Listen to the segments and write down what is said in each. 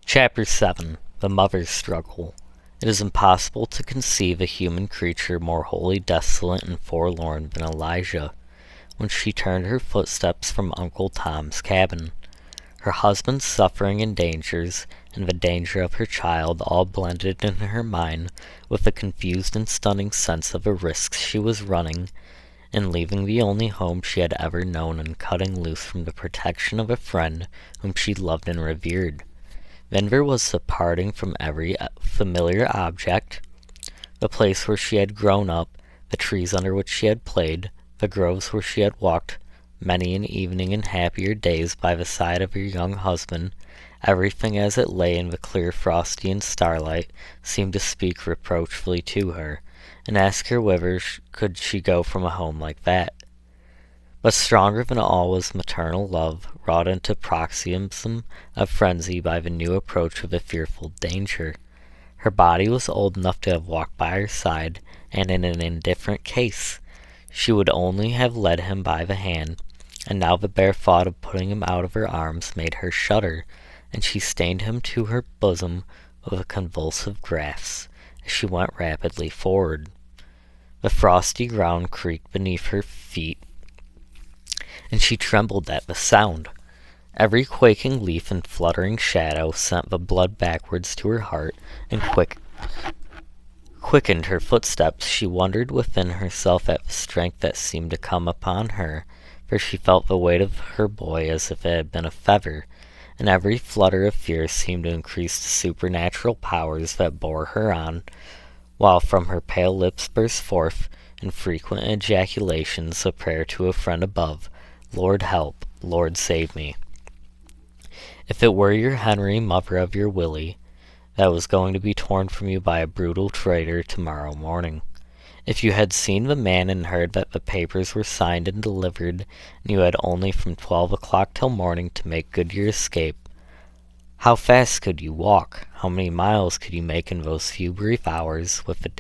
Chapter 7. The Mother's Struggle. It is impossible to conceive a human creature more wholly desolate and forlorn than Elijah, when she turned her footsteps from Uncle Tom's cabin. Her husband's suffering and dangers, and the danger of her child, all blended in her mind with the confused and stunning sense of the risks she was running in leaving the only home she had ever known and cutting loose from the protection of a friend whom she loved and revered. Then there was the parting from every familiar object, the place where she had grown up, the trees under which she had played, the groves where she had walked many an evening in happier days by the side of her young husband. Everything as it lay in the clear frosty and starlight seemed to speak reproachfully to her, and ask her whither could she go from a home like that. But stronger than all was maternal love, wrought into paroxysm of frenzy by the new approach of a fearful danger. Her body was old enough to have walked by her side, and in an indifferent case. She would only have led him by the hand, and now the bare thought of putting him out of her arms made her shudder, and she strained him to her bosom with a convulsive grasp as she went rapidly forward. The frosty ground creaked beneath her feet, and she trembled at the sound. Every quaking leaf and fluttering shadow sent the blood backwards to her heart, and quickened her footsteps. She wondered within herself at the strength that seemed to come upon her, for she felt the weight of her boy as if it had been a feather, and every flutter of fear seemed to increase the supernatural powers that bore her on, while from her pale lips burst forth, in frequent ejaculations, a prayer to a friend above, "Lord help, Lord save me." If it were your Henry, mother of your Willie, that was going to be torn from you by a brutal traitor tomorrow morning. If you had seen the man and heard that the papers were signed and delivered, and you had only from 12 o'clock till morning to make good your escape, how fast could you walk? How many miles could you make in those few brief hours, with the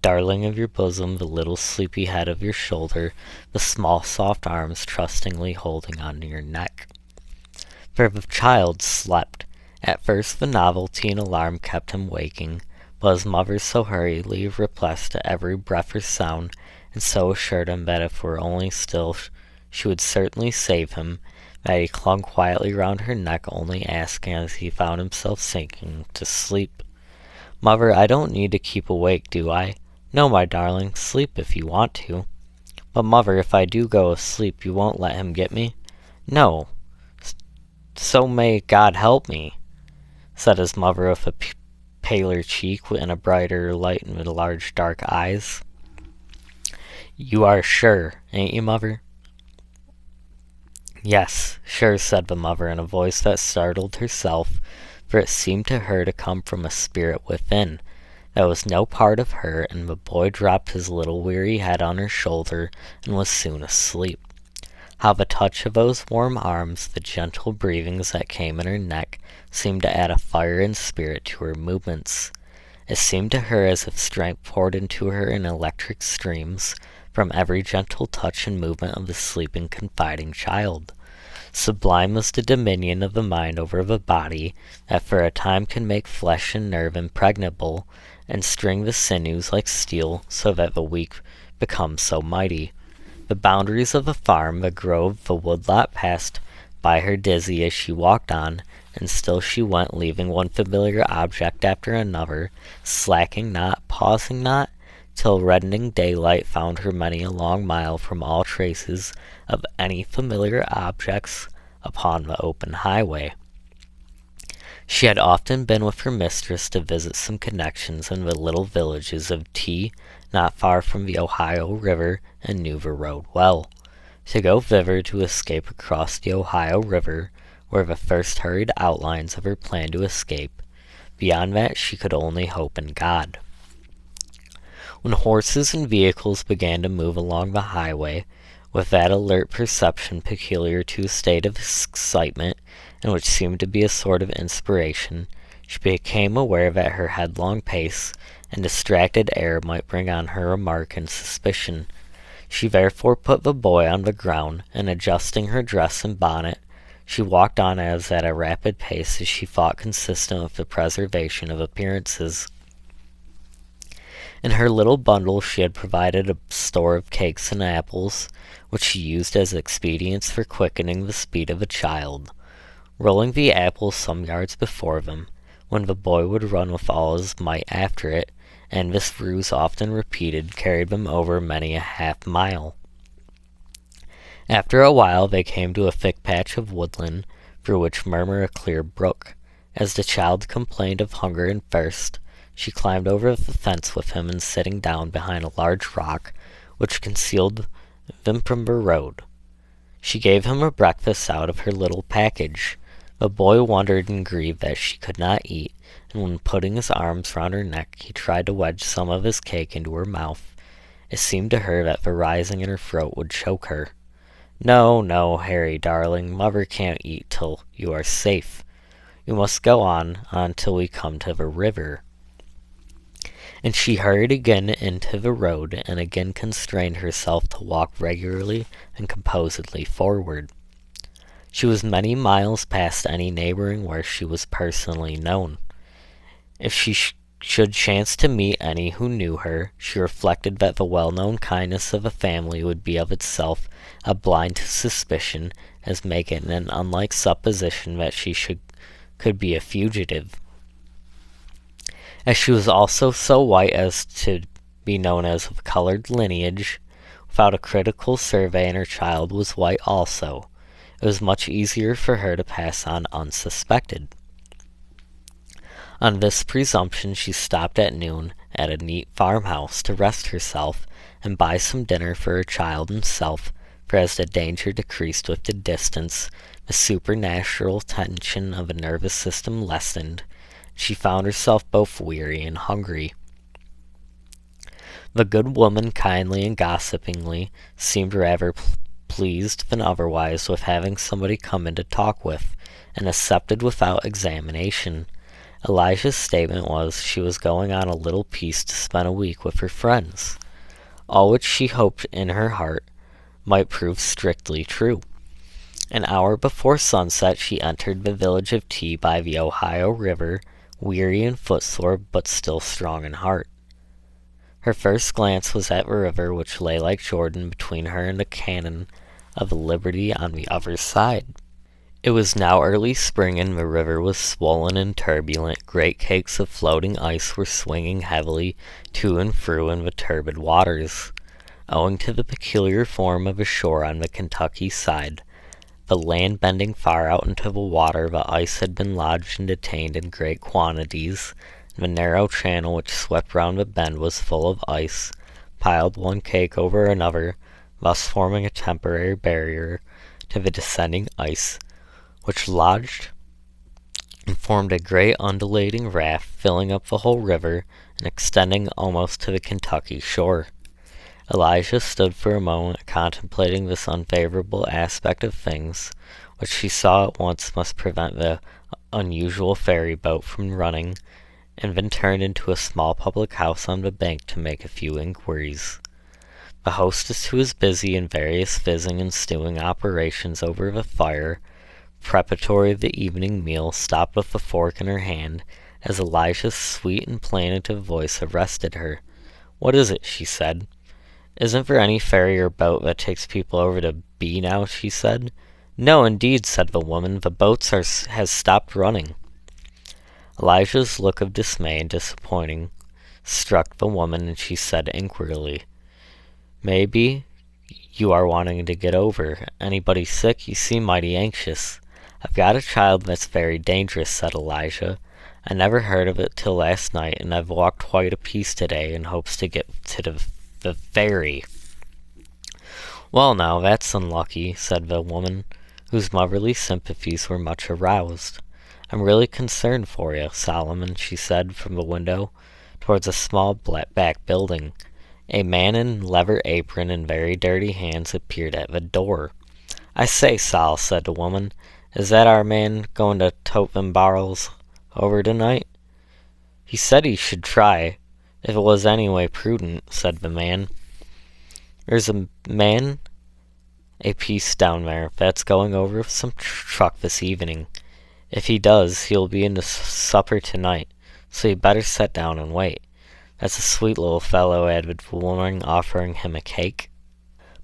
darling of your bosom, the little sleepy head of your shoulder, the small soft arms trustingly holding on to your neck? For the child slept. At first the novelty and alarm kept him waking, but his mother so hurriedly repressed at every breath or sound, and so assured him that if were only still she would certainly save him, that he clung quietly round her neck, only asking as he found himself sinking to sleep, "Mother, I don't need to keep awake, do I?" "No, my darling, sleep if you want to." "But, mother, if I do go asleep, you won't let him get me?" "No, so may God help me," said his mother with a paler cheek and a brighter light in the large dark eyes. "You are sure, ain't you, mother?" "Yes, sure," said the mother in a voice that startled herself, for it seemed to her to come from a spirit within that was no part of her, and the boy dropped his little weary head on her shoulder and was soon asleep. How the touch of those warm arms, the gentle breathings that came in her neck, seemed to add a fire and spirit to her movements. It seemed to her as if strength poured into her in electric streams from every gentle touch and movement of the sleeping, confiding child. Sublime was the dominion of the mind over the body, that for a time can make flesh and nerve impregnable, and string the sinews like steel, so that the weak become so mighty. The boundaries of the farm, the grove, the woodlot passed by her dizzy as she walked on, and still she went, leaving one familiar object after another, slacking not, pausing not, till reddening daylight found her many a long mile from all traces of any familiar objects upon the open highway. She had often been with her mistress to visit some connections in the little villages of T, not far from the Ohio River, and knew the road well. To go thither to escape across the Ohio River were the first hurried outlines of her plan to escape. Beyond that she could only hope in God. When horses and vehicles began to move along the highway, with that alert perception peculiar to a state of excitement, and which seemed to be a sort of inspiration, she became aware that her headlong pace and distracted air might bring on her remark and suspicion. She therefore put the boy on the ground, and adjusting her dress and bonnet, She walked on as at a rapid pace as she fought consistent with the preservation of appearances. In her little bundle she had provided a store of cakes and apples, which she used as expedients for quickening the speed of a child, rolling the apples some yards before them, when the boy would run with all his might after it, and this ruse often repeated carried them over many a half-mile. After a while they came to a thick patch of woodland, through which murmured a clear brook. As the child complained of hunger and thirst, she climbed over the fence with him, and sitting down behind a large rock, which concealed them from the road, she gave him a breakfast out of her little package. The boy wondered and grieved that she could not eat, and when putting his arms round her neck, he tried to wedge some of his cake into her mouth. It seemed to her that the rising in her throat would choke her. "No, no, Harry, darling, mother can't eat till you are safe. You must go on till we come to the river." And she hurried again into the road, and again constrained herself to walk regularly and composedly forward. She was many miles past any neighboring where she was personally known. If she should chance to meet any who knew her, she reflected that the well-known kindness of a family would be of itself a blind to suspicion, as make it an unlike supposition that she could be a fugitive. As she was also so white as to be known as of colored lineage, without a critical survey, and her child was white also, it was much easier for her to pass on unsuspected. On this presumption she stopped at noon at a neat farmhouse to rest herself and buy some dinner for her child and self, for as the danger decreased with the distance, the supernatural tension of the nervous system lessened. She found herself both weary and hungry. The good woman, kindly and gossipingly, seemed rather pleased than otherwise with having somebody come in to talk with, and accepted without examination. Elijah's statement was she was going on a little piece to spend a week with her friends, all which she hoped in her heart might prove strictly true. An hour before sunset she entered the village of T by the Ohio River, weary and footsore, but still strong in heart. Her first glance was at the river, which lay like Jordan between her and the cannon of Liberty on the other side. It was now early spring, and the river was swollen and turbulent. Great cakes of floating ice were swinging heavily to and fro in the turbid waters. Owing to the peculiar form of the shore on the Kentucky side, the land bending far out into the water, the ice had been lodged and detained in great quantities. The narrow channel which swept round the bend was full of ice, piled one cake over another, thus forming a temporary barrier to the descending ice, which lodged and formed a great undulating raft, filling up the whole river and extending almost to the Kentucky shore. Elijah stood for a moment contemplating this unfavorable aspect of things, which she saw at once must prevent the unusual ferry boat from running, and then turned into a small public house on the bank to make a few inquiries. The hostess, who was busy in various fizzing and stewing operations over the fire, preparatory of the evening meal, stopped with a fork in her hand, as Elijah's sweet and plaintive voice arrested her. "What is it?" she said. "Isn't there any ferry or boat that takes people over to B now?" she said. "No, indeed," said the woman. "The boats has stopped running." Elijah's look of dismay and disappointing struck the woman, and she said inquiringly, "Maybe you are wanting to get over. Anybody sick? You seem mighty anxious." "I've got a child that's very dangerous," said Elijah. "I never heard of it till last night, and I've walked quite a piece today in hopes to get to the ferry." "Well, now, that's unlucky," said the woman, whose motherly sympathies were much aroused. "I'm really concerned for you, Solomon," she said from the window towards a small back building. A man in leather apron and very dirty hands appeared at the door. "I say, Sol," said the woman, "is that our man going to tote them barrels over tonight?" "He said he should try, if it was any way prudent," said the man. "There's a man a piece down there that's going over some truck this evening. If he does, he'll be in the supper tonight, so you better sit down and wait. That's a sweet little fellow, added the woman, offering him a cake.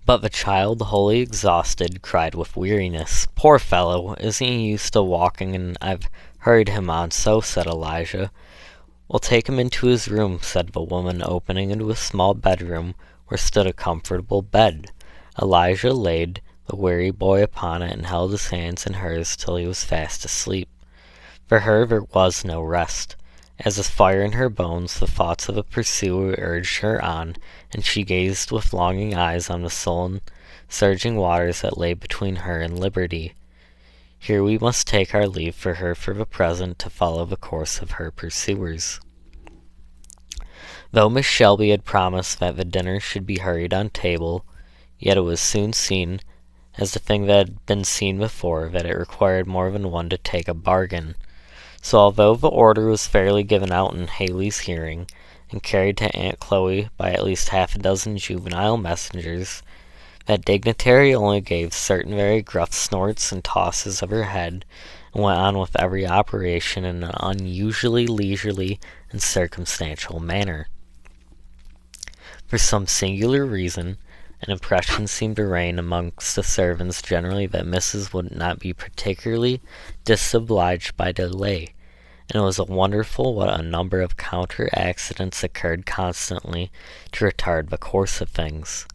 But the child, wholly exhausted, cried with weariness. Poor fellow, isn't he used to walking, and I've hurried him on so, said Elijah. We'll take him into his room, said the woman, opening into a small bedroom where stood a comfortable bed. Elijah laid the weary boy upon it and held his hands in hers till he was fast asleep. For her there was no rest. As a fire in her bones, the thoughts of a pursuer urged her on, and she gazed with longing eyes on the sullen, surging waters that lay between her and liberty. Here we must take our leave for her for the present to follow the course of her pursuers. Though Miss Shelby had promised that the dinner should be hurried on table, yet it was soon seen, as the thing that had been seen before, that it required more than one to take a bargain. So although the order was fairly given out in Haley's hearing, and carried to Aunt Chloe by at least half a dozen juvenile messengers, that dignitary only gave certain very gruff snorts and tosses of her head, and went on with every operation in an unusually leisurely and circumstantial manner. For some singular reason, an impression seemed to reign amongst the servants generally that Mrs. would not be particularly disobliged by delay, and it was wonderful what a number of counter-accidents occurred constantly to retard the course of things.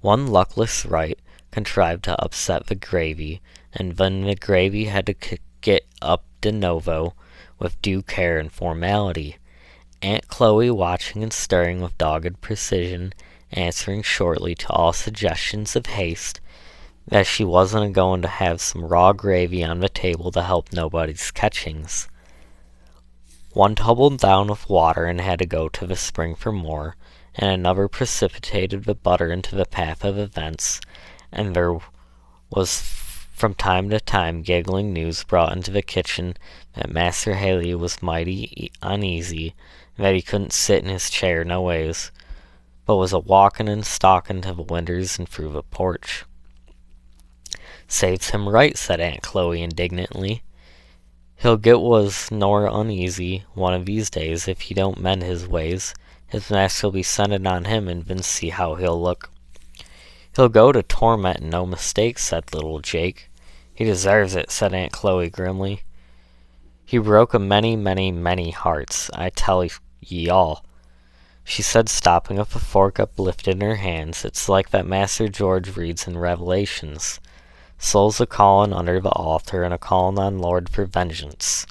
One luckless right contrived to upset the gravy, and then the gravy had to get up de novo with due care and formality. Aunt Chloe watching and stirring with dogged precision, answering shortly to all suggestions of haste, that she wasn't a-going to have some raw gravy on the table to help nobody's catchings. One tumbled down with water and had to go to the spring for more, and another precipitated the butter into the path of events, and there was from time to time giggling news brought into the kitchen that Master Haley was mighty uneasy, and that he couldn't sit in his chair no ways, but was a-walking and stalking to the winders and through the porch. Saves him right, said Aunt Chloe indignantly. He'll get was nor uneasy one of these days if he don't mend his ways. His master'll be sending on him, and then see how he'll look. He'll go to torment, no mistake, said little Jake. He deserves it, said Aunt Chloe grimly. He broke a many hearts, I tell ye all, she said, stopping with a fork uplifted in her hands. It's like that Master George reads in Revelations. Souls a-calling under the altar, and a-calling on Lord for vengeance,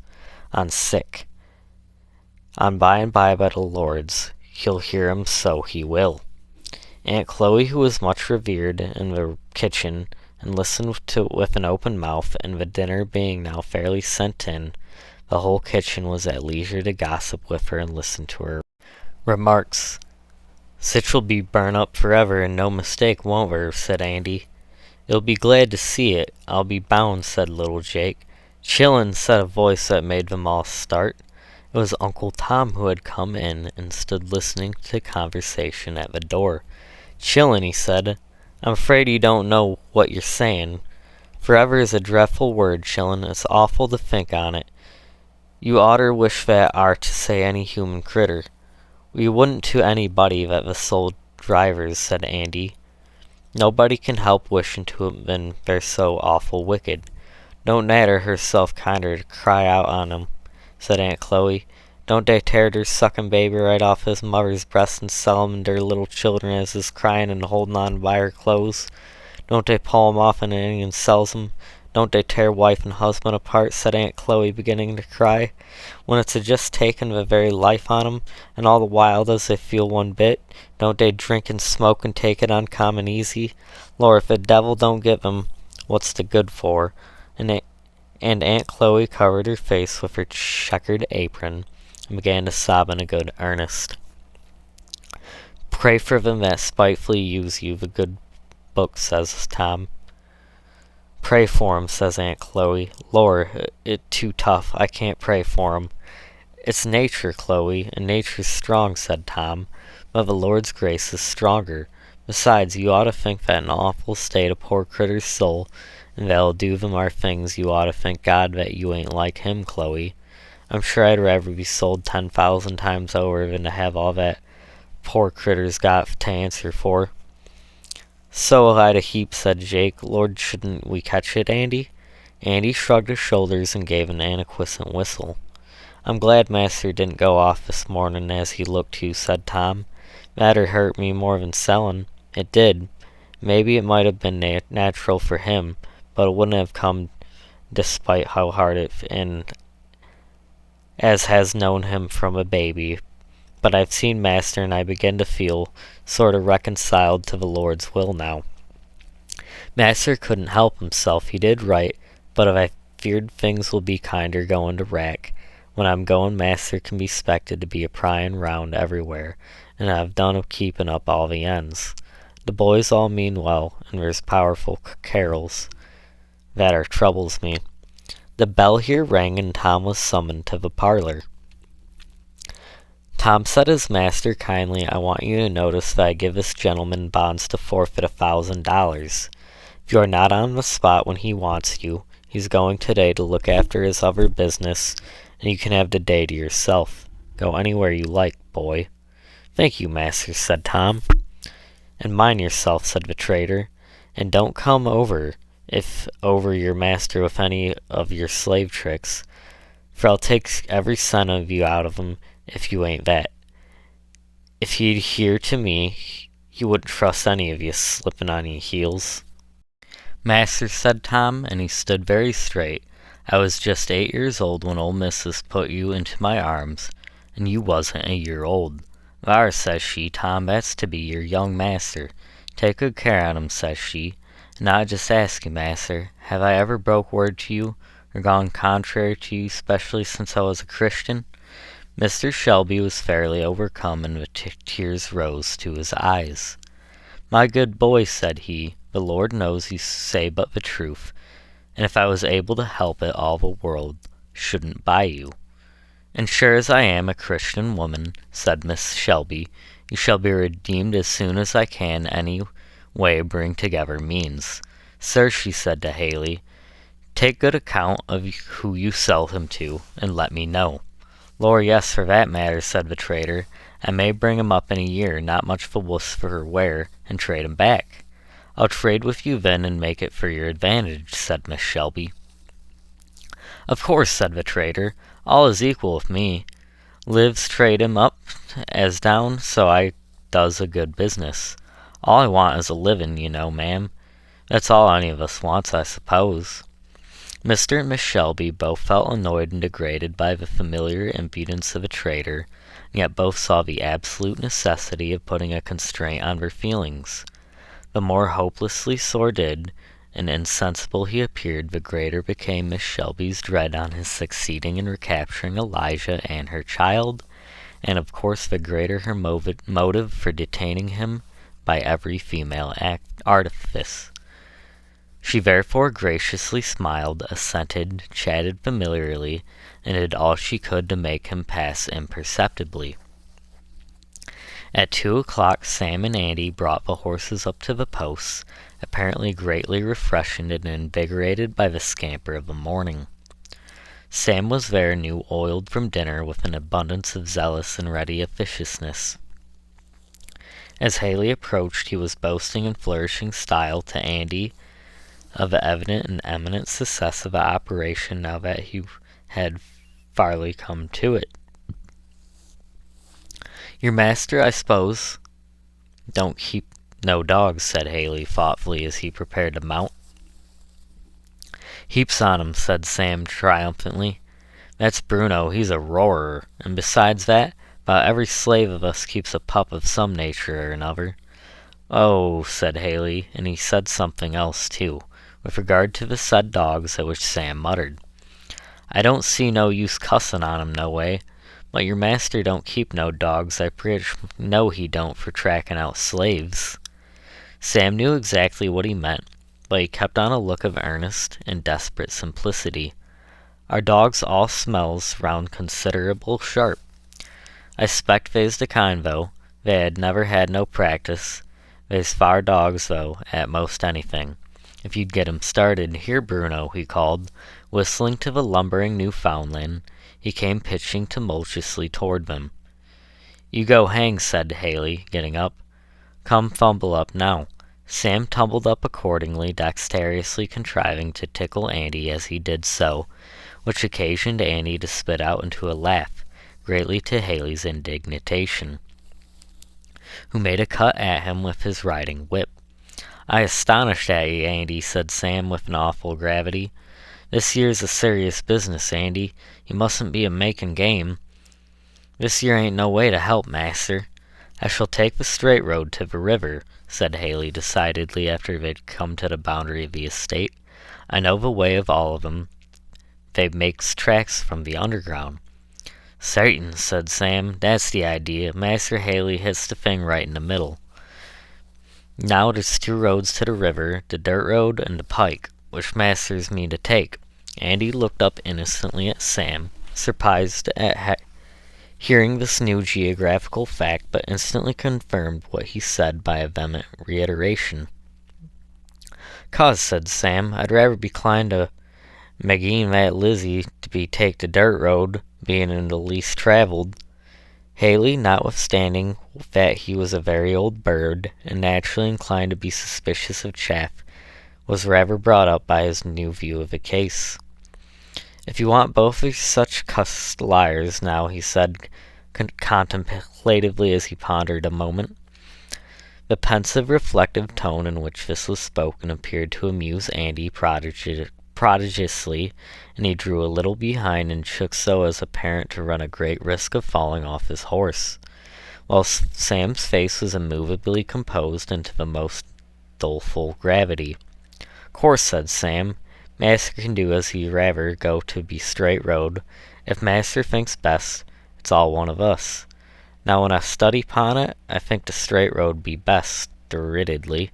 on sick. On by and by the Lord's, he'll hear him, so he will. Aunt Chloe, who was much revered in the kitchen, and listened to with an open mouth, and the dinner being now fairly sent in, the whole kitchen was at leisure to gossip with her and listen to her remarks. Sich'll be burnt up forever, and no mistake, won't her, said Andy. You'll be glad to see it, I'll be bound, said little Jake. Chillin', said a voice that made them all start. It was Uncle Tom, who had come in and stood listening to conversation at the door. Chillin', he said. I'm afraid you don't know what you're sayin'. Forever is a dreadful word, Chillin'. It's awful to think on it. You oughter wish that are to say any human critter. We wouldn't to anybody that the soul drivers, said Andy. Nobody can help wishin' to 'em when they're so awful wicked. Don't natter herself kinder to cry out on 'em, said Aunt Chloe. Don't they tear der suckin' baby right off his mother's breast and sell 'em der little children as is cryin' and holdin' on by her clothes? Don't they pull 'em off and sells 'em? Don't they tear wife and husband apart, said Aunt Chloe, beginning to cry, when it's just taken the very life on 'em, and all the while does they feel one bit? Don't they drink and smoke and take it uncommon easy? Lord, if the devil don't give 'em, what's the good for? And Aunt Chloe covered her face with her checkered apron, and began to sob in a good earnest. Pray for them that spitefully use you, the good book says, Tom. Pray for 'em, says Aunt Chloe. Lor, it too tough. I can't pray for 'em. It's nature, Chloe, and nature's strong, said Tom. But the Lord's grace is stronger. Besides, you ought to think that an awful state a poor critter's soul, and that'll do them are things you ought to thank God that you ain't like him, Chloe. I'm sure I'd rather be sold 10,000 times over than to have all that poor critter's got to answer for. So will I to heap, said Jake. Lord, shouldn't we catch it, Andy? Andy shrugged his shoulders and gave an acquiescent whistle. I'm glad Master didn't go off this morning as he looked to, said Tom. That'd hurt me more than selling. It did. Maybe it might have been natural for him, but it wouldn't have come despite how hard it and as has known him from a baby. But I've seen Master, and I begin to feel sort of reconciled to the Lord's will now. Master couldn't help himself. He did right, but if I feared things will be kinder going to rack. When I'm going, Master can be 'spected to be a pryin' round everywhere, and I've done of keepin' up all the ends. The boys all mean well, and there's powerful carols that are troubles me. The bell here rang, and Tom was summoned to the parlor. Tom said his master kindly, I want you to notice that I give this gentleman bonds to forfeit $1,000. If you are not on the spot when he wants you, he's going today to look after his other business, and you can have the day to yourself. Go anywhere you like, boy. Thank you, master, said Tom. And mind yourself, said the trader, and don't come over your master with any of your slave tricks, for I'll take every cent of you out of him if you ain't that. If he'd hear to me, he wouldn't trust any of you slipping on your heels. Master, said Tom, and he stood very straight, I was just 8 years old when old missus put you into my arms, and you wasn't a year old. Thar, says she, Tom, that's to be your young master. Take good care on him, says she. And I just ask you, master, have I ever broke word to you, or gone contrary to you, specially since I was a Christian? Mr. Shelby was fairly overcome, and the tears rose to his eyes. My good boy, said he, the Lord knows you say but the truth, and if I was able to help it, all the world shouldn't buy you. And sure as I am a Christian woman, said Miss Shelby, you shall be redeemed as soon as I can any way bring together means. Sir, she said to Haley, take good account of who you sell him to, and let me know. Lor, yes, for that matter, said the trader. I may bring him up in a year, not much the wuss for her wear, and trade him back. I'll trade with you then, and make it for your advantage, said Miss Shelby. Of course, said the trader, all is equal with me. Lives trade him up as down, so I does a good business. All I want is a livin', you know, ma'am. That's all any of us wants, I suppose. Mr. and Miss Shelby both felt annoyed and degraded by the familiar impudence of a trader, and yet both saw the absolute necessity of putting a constraint on their feelings. The more hopelessly sordid and insensible he appeared, the greater became Miss Shelby's dread on his succeeding in recapturing Elijah and her child, and of course the greater her motive for detaining him by every female artifice. She therefore graciously smiled, assented, chatted familiarly, and did all she could to make him pass imperceptibly. At 2 o'clock, Sam and Andy brought the horses up to the posts, apparently greatly refreshed and invigorated by the scamper of the morning. Sam was there, new oiled from dinner, with an abundance of zealous and ready officiousness. As Haley approached, he was boasting in flourishing style to Andy of the evident and eminent success of the operation now that he had fairly come to it. Your master, I suppose, don't keep no dogs, said Haley thoughtfully as he prepared to mount. Heaps on 'em, said Sam triumphantly. That's Bruno, he's a roarer, and besides that, about every slave of us keeps a pup of some nature or another. Oh, said Haley, and he said something else, too, with regard to the said dogs, at which Sam muttered. I don't see no use cussin' on 'em no way, but your master don't keep no dogs, I pretty know he don't, for trackin' out slaves. Sam knew exactly what he meant, but he kept on a look of earnest and desperate simplicity. Our dogs all smells round considerable sharp. I 'spect they's the kind, though. They had never had no practice. They's far dogs, though, at most anything. If you'd get 'em started. Here, Bruno, he called, whistling to the lumbering Newfoundland. He came pitching tumultuously toward them. You go hang, said Haley, getting up. Come fumble up now. Sam tumbled up accordingly, dexterously contriving to tickle Andy as he did so, which occasioned Andy to spit out into a laugh, greatly to Haley's indignation, who made a cut at him with his riding whip. I astonished at ye, Andy, said Sam with an awful gravity. This year's a serious business, Andy. You mustn't be a-makin' game. This year ain't no way to help, master. I shall take the straight road to the river, said Haley decidedly after they'd come to the boundary of the estate. I know the way of all of 'em. They makes tracks from the underground. Sartain, said Sam. That's the idea. Master Haley hits the thing right in the middle. Now there's two roads to the river, the dirt road and the pike. Which masters me to take? Andy looked up innocently at Sam, surprised at hearing this new geographical fact, but instantly confirmed what he said by a vehement reiteration. "'Cause," said Sam, "I'd rather be inclined to Mageen that Lizzie to be take the dirt road, being in the least travelled." Haley, notwithstanding that he was a very old bird, and naturally inclined to be suspicious of chaff, was rather brought up by his new view of the case. "If you want both of such cussed liars, now," he said contemplatively as he pondered a moment. The pensive, reflective tone in which this was spoken appeared to amuse Andy prodigiously, and he drew a little behind and shook so as apparent to run a great risk of falling off his horse, while Sam's face was immovably composed into the most doleful gravity. "Course," said Sam, "master can do as he rather go to be straight road. If master thinks best, it's all one of us. Now when I study 'pon it, I think the straight road be best, deridedly."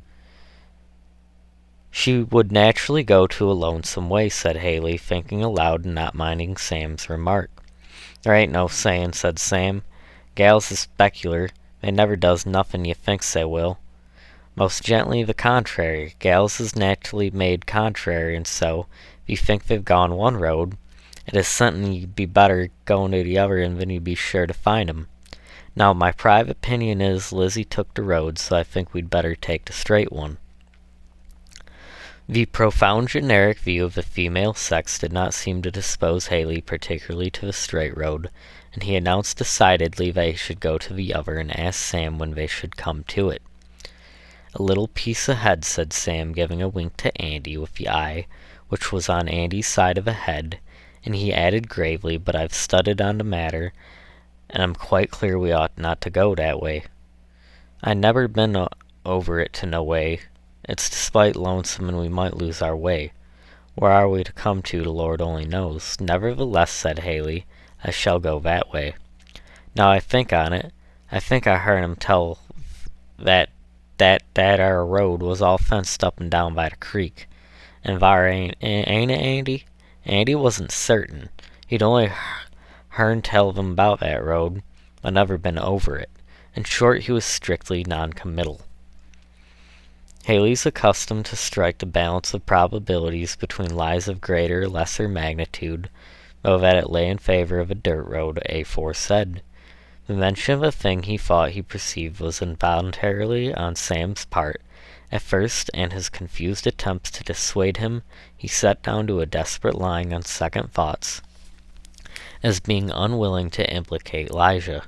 "She would naturally go to a lonesome way," said Haley, thinking aloud and not minding Sam's remark. "There ain't no sayin'," said Sam. "Gals is specular. They never does nothin' you thinks they will. Most gently the contrary. Gals is naturally made contrary, and so, if you think they've gone one road, it is somethin' you'd be better goin' to the other, and then you'd be sure to find 'em. Now, my private opinion is Lizzie took the road, so I think we'd better take the straight one." The profound generic view of the female sex did not seem to dispose Haley particularly to the straight road, and he announced decidedly that he should go to the other and ask Sam when they should come to it. "A little piece ahead," said Sam, giving a wink to Andy with the eye, which was on Andy's side of the head, and he added gravely, "But I've studied on the matter, and I'm quite clear we ought not to go that way. I never been over it to no way. It's despite lonesome, and we might lose our way. Where are we to come to, the Lord only knows. Nevertheless," said Haley, "I shall go that way. Now I think on it, I think I heard him tell that our road was all fenced up and down by the creek. And thar ain't it, Andy?" Andy wasn't certain. He'd only hearn tell of 'em about that road, but never been over it. In short, he was strictly non-committal. Haley's accustomed to strike the balance of probabilities between lies of greater or lesser magnitude, though that it lay in favor of a dirt road aforesaid. The mention of a thing he thought he perceived was involuntarily on Sam's part, at first, and his confused attempts to dissuade him he set down to a desperate lying on second thoughts, as being unwilling to implicate Elijah.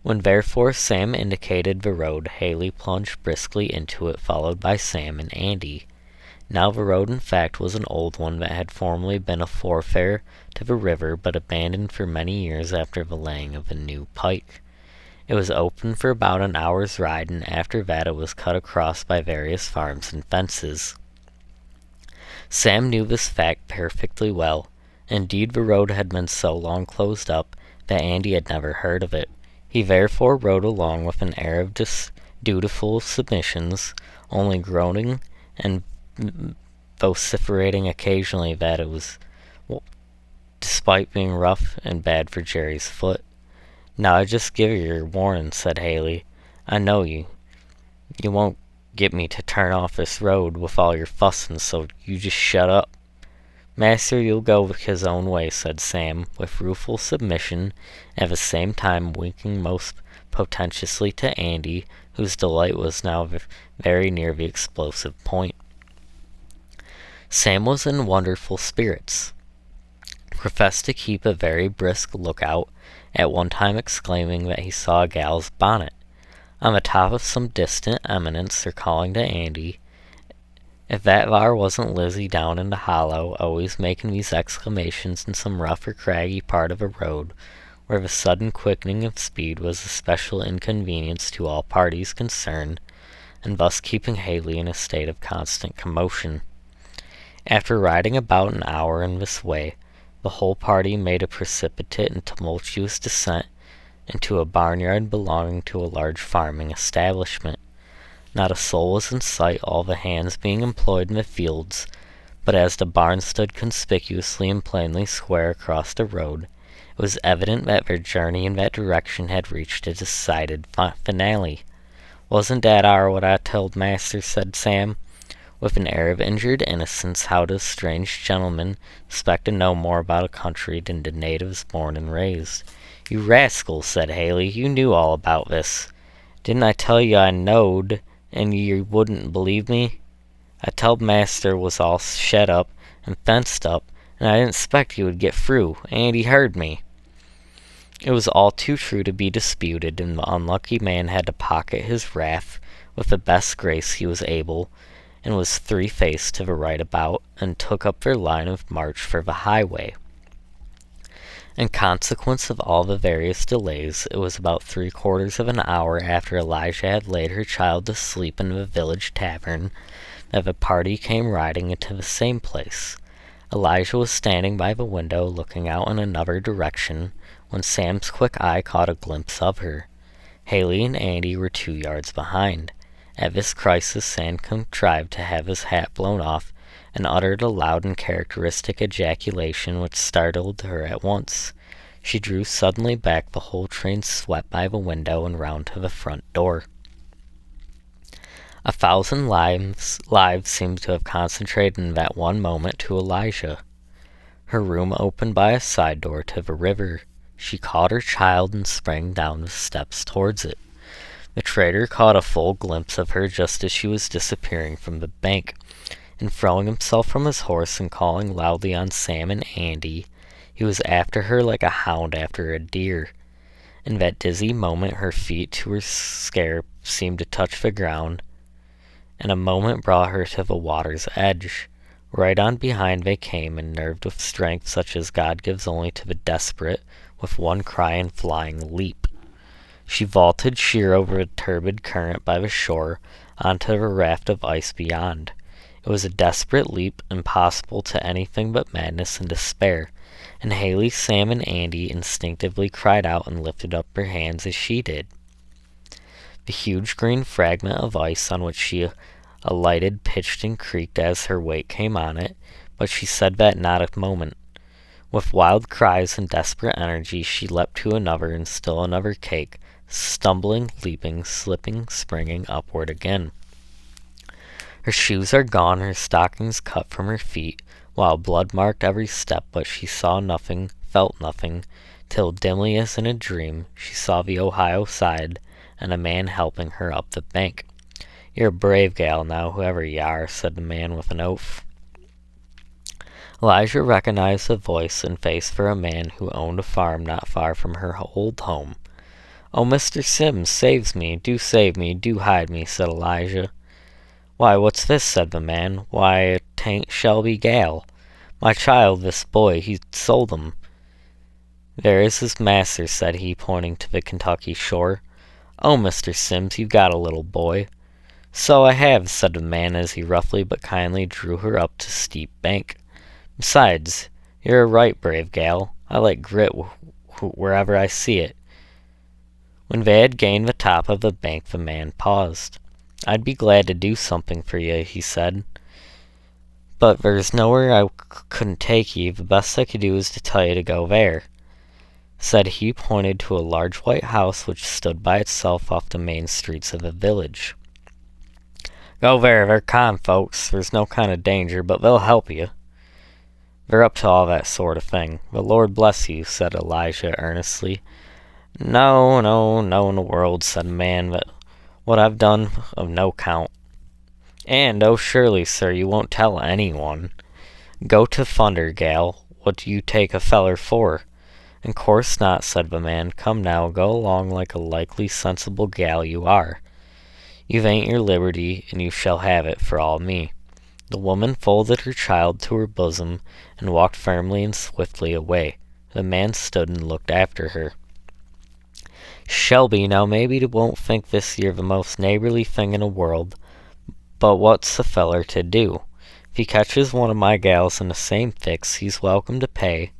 When therefore Sam indicated the road, Haley plunged briskly into it, followed by Sam and Andy. Now the road, in fact, was an old one that had formerly been a thoroughfare to the river, but abandoned for many years after the laying of a new pike. It was open for about an hour's ride, and after that it was cut across by various farms and fences. Sam knew this fact perfectly well. Indeed, the road had been so long closed up that Andy had never heard of it. He therefore rode along with an air of dutiful submissions, only groaning and vociferating occasionally that it was, despite being rough and bad for Jerry's foot. "Now I just give yer your warnin'," said Haley. "I know you. You won't get me to turn off this road with all your fussin', so you just shut up." "Master, you'll go his own way," said Sam, with rueful submission, at the same time winking most portentously to Andy, whose delight was now very near the explosive point. Sam was in wonderful spirits, professed to keep a very brisk lookout, at one time exclaiming that he saw a gal's bonnet on the top of some distant eminence, or calling to Andy, "If that thar wasn't Lizzie down in the hollow, always making these exclamations in some rough or craggy part of a road, where the sudden quickening of speed was a special inconvenience to all parties concerned, and thus keeping Haley in a state of constant commotion." After riding about an hour in this way, the whole party made a precipitate and tumultuous descent into a barnyard belonging to a large farming establishment. Not a soul was in sight, all the hands being employed in the fields, but as the barn stood conspicuously and plainly square across the road, it was evident that their journey in that direction had reached a decided finale. "Wasn't that ar what I told master?" said Sam, with an air of injured innocence. "How does strange gentlemen expect to know more about a country than the natives born and raised?" "You rascal," said Haley, "you knew all about this." "Didn't I tell you I knowed, and you wouldn't believe me? I telled master was all shet up and fenced up, and I didn't expect he would get through, and he heard me." It was all too true to be disputed, and the unlucky man had to pocket his wrath with the best grace he was able, and was three-faced to the right about, and took up their line of march for the highway. In consequence of all the various delays, it was about 3/4 of an hour after Elijah had laid her child to sleep in the village tavern that the party came riding into the same place. Elijah was standing by the window looking out in another direction, when Sam's quick eye caught a glimpse of her. Haley and Andy were 2 yards behind. At this crisis Sam contrived to have his hat blown off, and uttered a loud and characteristic ejaculation which startled her at once. She drew suddenly back, the whole train swept by the window and round to the front door. 1,000 lives seemed to have concentrated in that one moment to Elijah. Her room opened by a side door to the river. She caught her child and sprang down the steps towards it. The trader caught a full glimpse of her just as she was disappearing from the bank, and throwing himself from his horse and calling loudly on Sam and Andy, he was after her like a hound after a deer. In that dizzy moment her feet, to her scare, seemed to touch the ground, and a moment brought her to the water's edge. Right on behind they came, and nerved with strength such as God gives only to the desperate, with one cry and flying leap, she vaulted sheer over a turbid current by the shore onto the raft of ice beyond. It was a desperate leap, impossible to anything but madness and despair, and Haley, Sam, and Andy instinctively cried out and lifted up their hands as she did. The huge green fragment of ice on which she alighted pitched and creaked as her weight came on it, but she said that not a moment. With wild cries and desperate energy she leapt to another and still another cake, stumbling, leaping, slipping, springing upward again. Her shoes are gone, her stockings cut from her feet, while blood marked every step, but she saw nothing, felt nothing, till dimly as in a dream she saw the Ohio side, and a man helping her up the bank. "You're a brave gal now, whoever ye are," said the man with an oath. Elijah recognized the voice and face for a man who owned a farm not far from her old home. "Oh, Mr. Sims, saves me, do hide me," said Elijah. "Why, what's this?" said the man. "Why, 'tain't Shelby gal. My child, this boy, he sold 'em." "There is his master," said he, pointing to the Kentucky shore. "Oh, Mr. Sims, you've got a little boy." "So I have," said the man as he roughly but kindly drew her up to steep bank. "Besides, you're a right brave gal. I like grit wherever I see it." When they had gained the top of the bank the man paused. "I'd be glad to do something for ye," he said, "but there's nowhere I couldn't take ye. The best I could do is to tell ye to go there," said he, pointed to a large white house which stood by itself off the main streets of the village. Go there, they're kind folks. There's no kind of danger, but they'll help you. They're up to all that sort of thing. The Lord bless you, said Elijah earnestly. No in the world, said the man, but what I've done of no count. And, oh surely, sir, you won't tell anyone. Go to thunder, gal. What do you take a feller for? In course not, said the man. Come now, go along like a likely, sensible gal you are. You've ain't your liberty, and you shall have it for all me. The woman folded her child to her bosom and walked firmly and swiftly away. The man stood and looked after her. Shelby, now maybe you won't think this year the most neighborly thing in the world, but what's a feller to do? If he catches one of my gals in the same fix, he's welcome to pay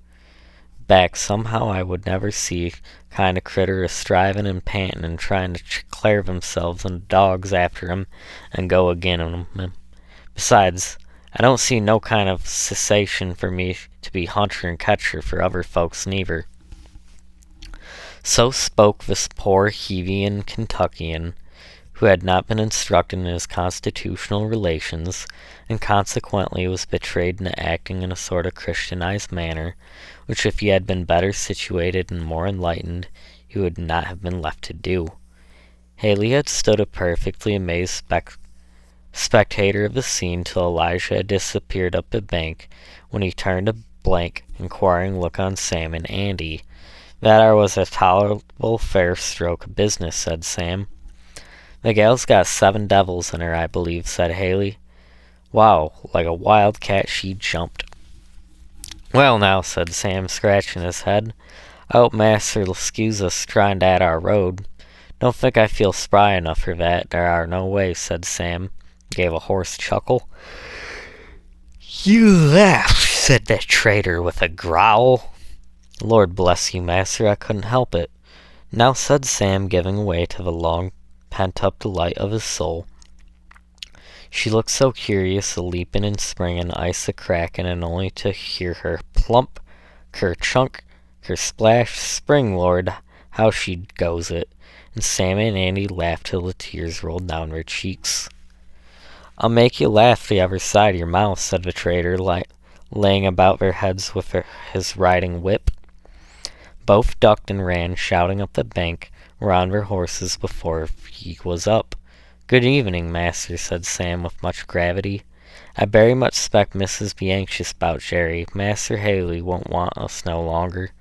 back. Somehow I would never see kind of critter a striving and panting and trying to declare themselves and the dogs after him and go agin him. Besides, I don't see no kind of cessation for me to be hunter and catcher for other folks neither. So spoke this poor Hevian Kentuckian, who had not been instructed in his constitutional relations, and consequently was betrayed into acting in a sort of Christianized manner, which if he had been better situated and more enlightened, he would not have been left to do. Haley had stood a perfectly amazed spectator of the scene till Elijah had disappeared up the bank, when he turned a blank, inquiring look on Sam and Andy. That was a tolerable fair stroke of business, said Sam. The gal's got 7 devils in her, I believe, said Haley. Wow, like a wild cat she jumped. Well now, said Sam, scratching his head, I hope master'll excuse us trying to at our road. Don't think I feel spry enough for that, there are no way, said Sam, gave a hoarse chuckle. You laugh, said the traitor with a growl. Lord bless you, master, I couldn't help it. Now, said Sam, giving way to the long pent-up delight of his soul. She looked so curious, a-leaping and springing, ice a-cracking, and only to hear her plump, ker-chunk, ker-splash, spring, Lord, how she goes it. And Sam and Andy laughed till the tears rolled down their cheeks. I'll make you laugh the other side of your mouth, said the traitor, laying about their heads with his riding whip. Both ducked and ran, shouting up the bank, were on their horses before he was up. Good evening, master, said Sam with much gravity. I very much expect Mrs. be anxious about Jerry. Master Haley won't want us no longer.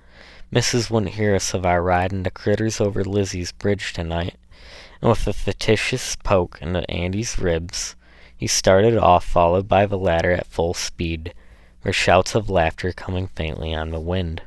Mrs. wouldn't hear us of our riding the critters over Lizzie's bridge tonight. And with a fictitious poke into Andy's ribs, he started off, followed by the latter at full speed, their shouts of laughter coming faintly on the wind.